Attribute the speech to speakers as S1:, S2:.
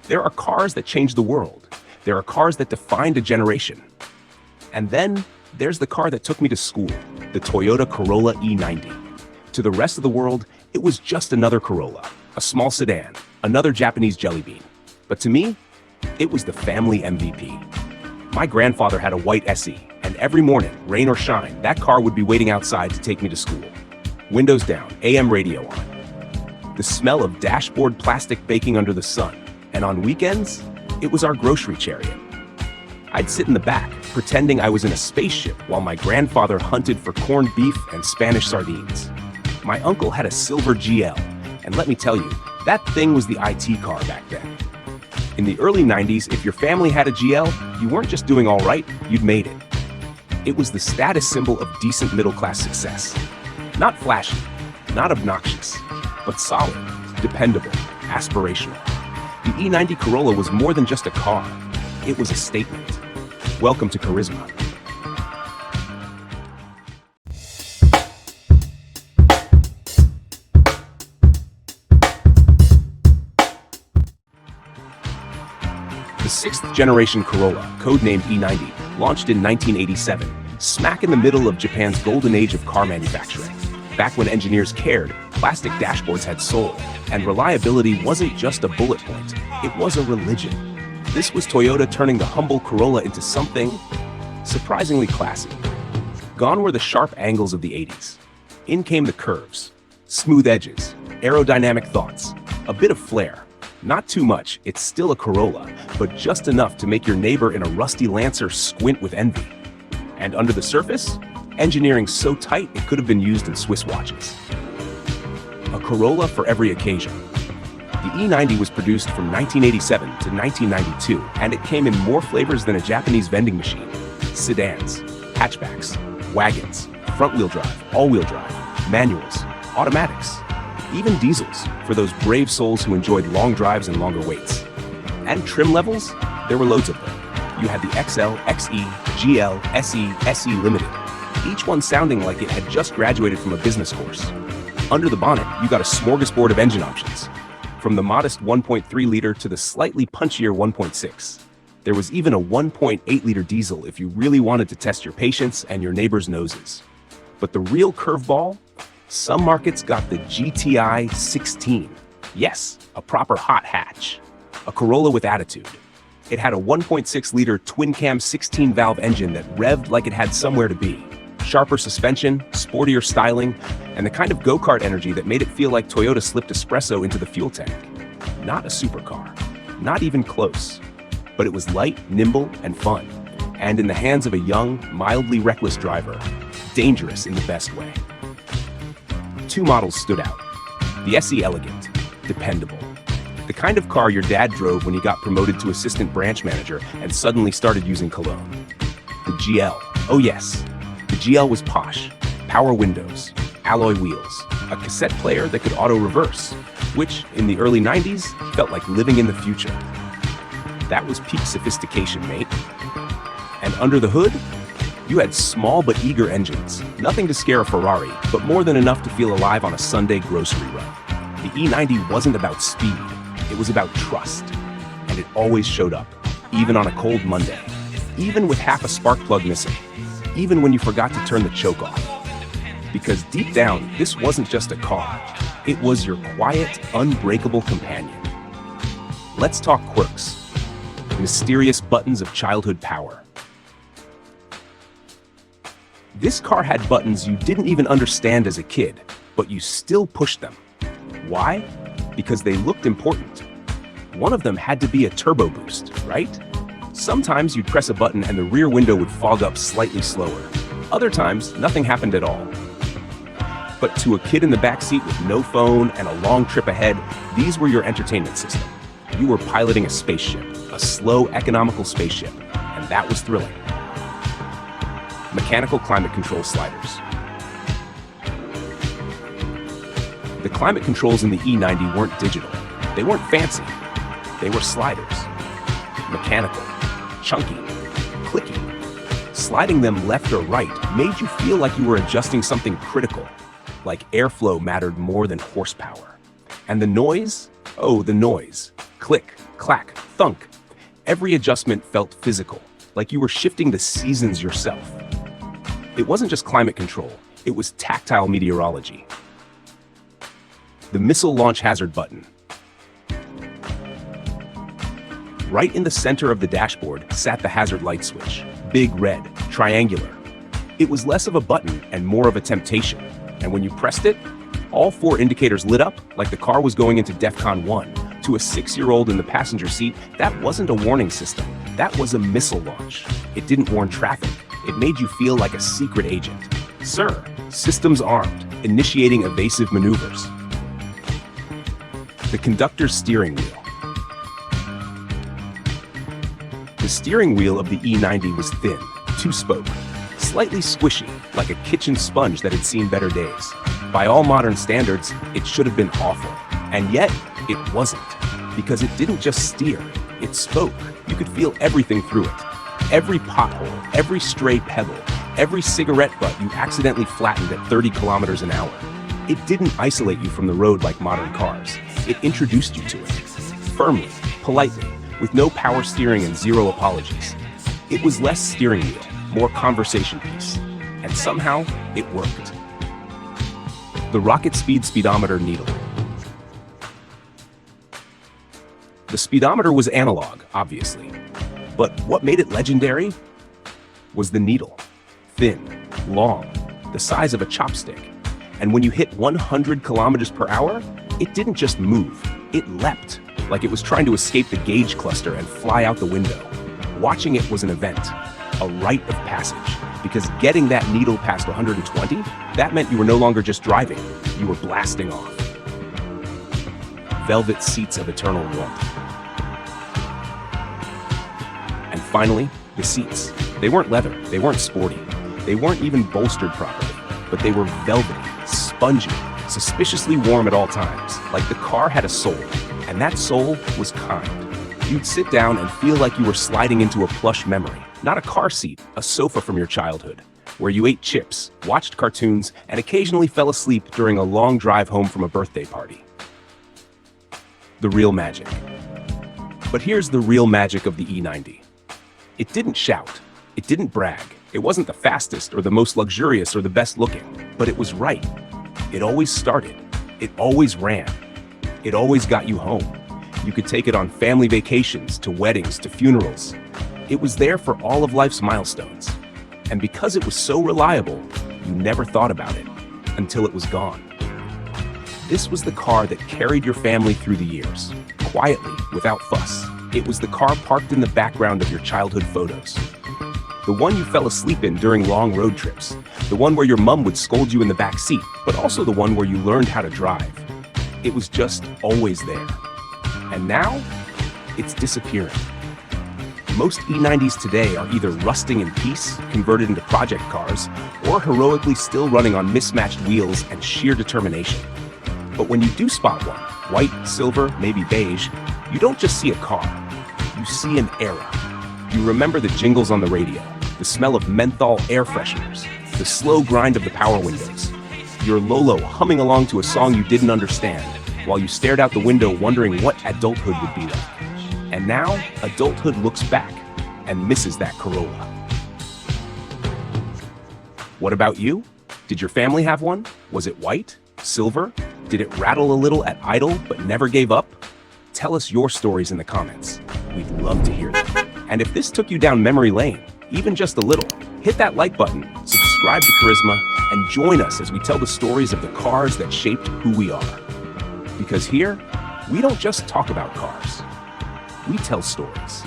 S1: There are cars that change the world. There are cars that defined a generation. And then there's the car that took me to school, the Toyota Corolla E90. To the rest of the world, it was just another Corolla, a small sedan, another Japanese jelly bean. But to me, it was the family MVP. My grandfather had a white SE, and every morning, rain or shine, that car would be waiting outside to take me to school. Windows down, AM radio on. The smell of dashboard plastic baking under the sun. And on weekends, it was our grocery chariot. I'd sit in the back, pretending I was in a spaceship while my grandfather hunted for corned beef and Spanish sardines. My uncle had a silver GL, and let me tell you, that thing was the IT car back then. In the early 90s, if your family had a GL, you weren't just doing all right, you'd made it. It was the status symbol of decent middle-class success. Not flashy, not obnoxious, but solid, dependable, aspirational. The E90 Corolla was more than just a car. It was a statement. Welcome to Carisma. The sixth-generation Corolla, codenamed E90, launched in 1987, smack in the middle of Japan's golden age of car manufacturing. Back when engineers cared, plastic dashboards had soul, and reliability wasn't just a bullet point, it was a religion. This was Toyota turning the humble Corolla into something surprisingly classy. Gone were the sharp angles of the 80s. In came the curves, smooth edges, aerodynamic thoughts, a bit of flair. Not too much, it's still a Corolla, but just enough to make your neighbor in a rusty Lancer squint with envy. And under the surface, engineering so tight it could have been used in Swiss watches. A Corolla for every occasion. The E90 was produced from 1987 to 1992, and it came in more flavors than a Japanese vending machine. Sedans, hatchbacks, wagons, front-wheel drive, all-wheel drive, manuals, automatics, even diesels for those brave souls who enjoyed long drives and longer waits. And trim levels, there were loads of them. You had the XL, XE, GL, SE, SE Limited, each one sounding like it had just graduated from a business course. Under the bonnet, you got a smorgasbord of engine options, from the modest 1.3-liter to the slightly punchier 1.6. There was even a 1.8-liter diesel if you really wanted to test your patience and your neighbor's noses. But the real curveball? Some markets got the GTI 16. Yes, a proper hot hatch. A Corolla with attitude. It had a 1.6-liter twin-cam 16-valve engine that revved like it had somewhere to be. Sharper suspension, sportier styling, and the kind of go-kart energy that made it feel like Toyota slipped espresso into the fuel tank. Not a supercar. Not even close. But it was light, nimble, and fun. And in the hands of a young, mildly reckless driver, dangerous in the best way. Two models stood out. The SE Elegant, dependable. The kind of car your dad drove when he got promoted to assistant branch manager and suddenly started using cologne. The GL, oh yes, the GL was posh. Power windows, alloy wheels, a cassette player that could auto-reverse, which, in the early 90s, felt like living in the future. That was peak sophistication, mate. And under the hood, you had small but eager engines, nothing to scare a Ferrari, but more than enough to feel alive on a Sunday grocery run. The E90 wasn't about speed, it was about trust. And it always showed up, even on a cold Monday, even with half a spark plug missing, even when you forgot to turn the choke off. Because deep down, this wasn't just a car, it was your quiet, unbreakable companion. Let's talk quirks, mysterious buttons of childhood power. This car had buttons you didn't even understand as a kid, but you still pushed them. Why? Because they looked important. One of them had to be a turbo boost, right? Sometimes you'd press a button and the rear window would fog up slightly slower. Other times, nothing happened at all. But to a kid in the backseat with no phone and a long trip ahead, these were your entertainment system. You were piloting a spaceship, a slow, economical spaceship, and that was thrilling. Mechanical climate control sliders. The climate controls in the E90 weren't digital. They weren't fancy. They were sliders. Mechanical, chunky, clicky. Sliding them left or right made you feel like you were adjusting something critical, like airflow mattered more than horsepower. And the noise? Oh, the noise. Click, clack, thunk. Every adjustment felt physical, like you were shifting the seasons yourself. It wasn't just climate control, it was tactile meteorology. The missile launch hazard button. Right in the center of the dashboard sat the hazard light switch, big red, triangular. It was less of a button and more of a temptation. And when you pressed it, all 4 indicators lit up like the car was going into DEFCON 1. To a 6-year-old in the passenger seat, that wasn't a warning system. That was a missile launch. It didn't warn traffic. It made you feel like a secret agent. Sir, systems armed, initiating evasive maneuvers. The conductor's steering wheel. The steering wheel of the E90 was thin, 2-spoke, slightly squishy, like a kitchen sponge that had seen better days. By all modern standards, it should have been awful. And yet, it wasn't. Because it didn't just steer, it spoke. You could feel everything through it. Every pothole, every stray pebble, every cigarette butt you accidentally flattened at 30 kilometers an hour. It didn't isolate you from the road like modern cars. It introduced you to it. Firmly, politely, with no power steering and 0 apologies. It was less steering wheel, more conversation piece. And somehow, it worked. The rocket speed speedometer needle. The speedometer was analog, obviously. But what made it legendary was the needle. Thin, long, the size of a chopstick. And when you hit 100 kilometers per hour, it didn't just move, it leapt, like it was trying to escape the gauge cluster and fly out the window. Watching it was an event, a rite of passage, because getting that needle past 120, that meant you were no longer just driving, you were blasting off. Velvet seats of eternal warmth. And finally, the seats. They weren't leather, they weren't sporty, they weren't even bolstered properly, but they were velvety, spongy, suspiciously warm at all times, like the car had a soul, and that soul was kind. You'd sit down and feel like you were sliding into a plush memory, not a car seat, a sofa from your childhood, where you ate chips, watched cartoons, and occasionally fell asleep during a long drive home from a birthday party. The real magic. But here's the real magic of the E90. It didn't shout, it didn't brag, it wasn't the fastest or the most luxurious or the best looking, but it was right. It always started, it always ran, it always got you home. You could take it on family vacations, to weddings, to funerals. It was there for all of life's milestones. And because it was so reliable, you never thought about it until it was gone. This was the car that carried your family through the years, quietly, without fuss. It was the car parked in the background of your childhood photos. The one you fell asleep in during long road trips. The one where your mom would scold you in the back seat, but also the one where you learned how to drive. It was just always there. And now, it's disappearing. Most E90s today are either rusting in peace, converted into project cars, or heroically still running on mismatched wheels and sheer determination. But when you do spot one, white, silver, maybe beige, you don't just see a car, you see an era. You remember the jingles on the radio, the smell of menthol air fresheners, the slow grind of the power windows, your Lolo humming along to a song you didn't understand, while you stared out the window wondering what adulthood would be like. And now, adulthood looks back and misses that Corolla. What about you? Did your family have one? Was it white? Silver? Did it rattle a little at idle but never gave up? Tell us your stories in the comments. We'd love to hear them. And if this took you down memory lane, even just a little, hit that like button, subscribe to Carisma, and join us as we tell the stories of the cars that shaped who we are. Because here, we don't just talk about cars, we tell stories.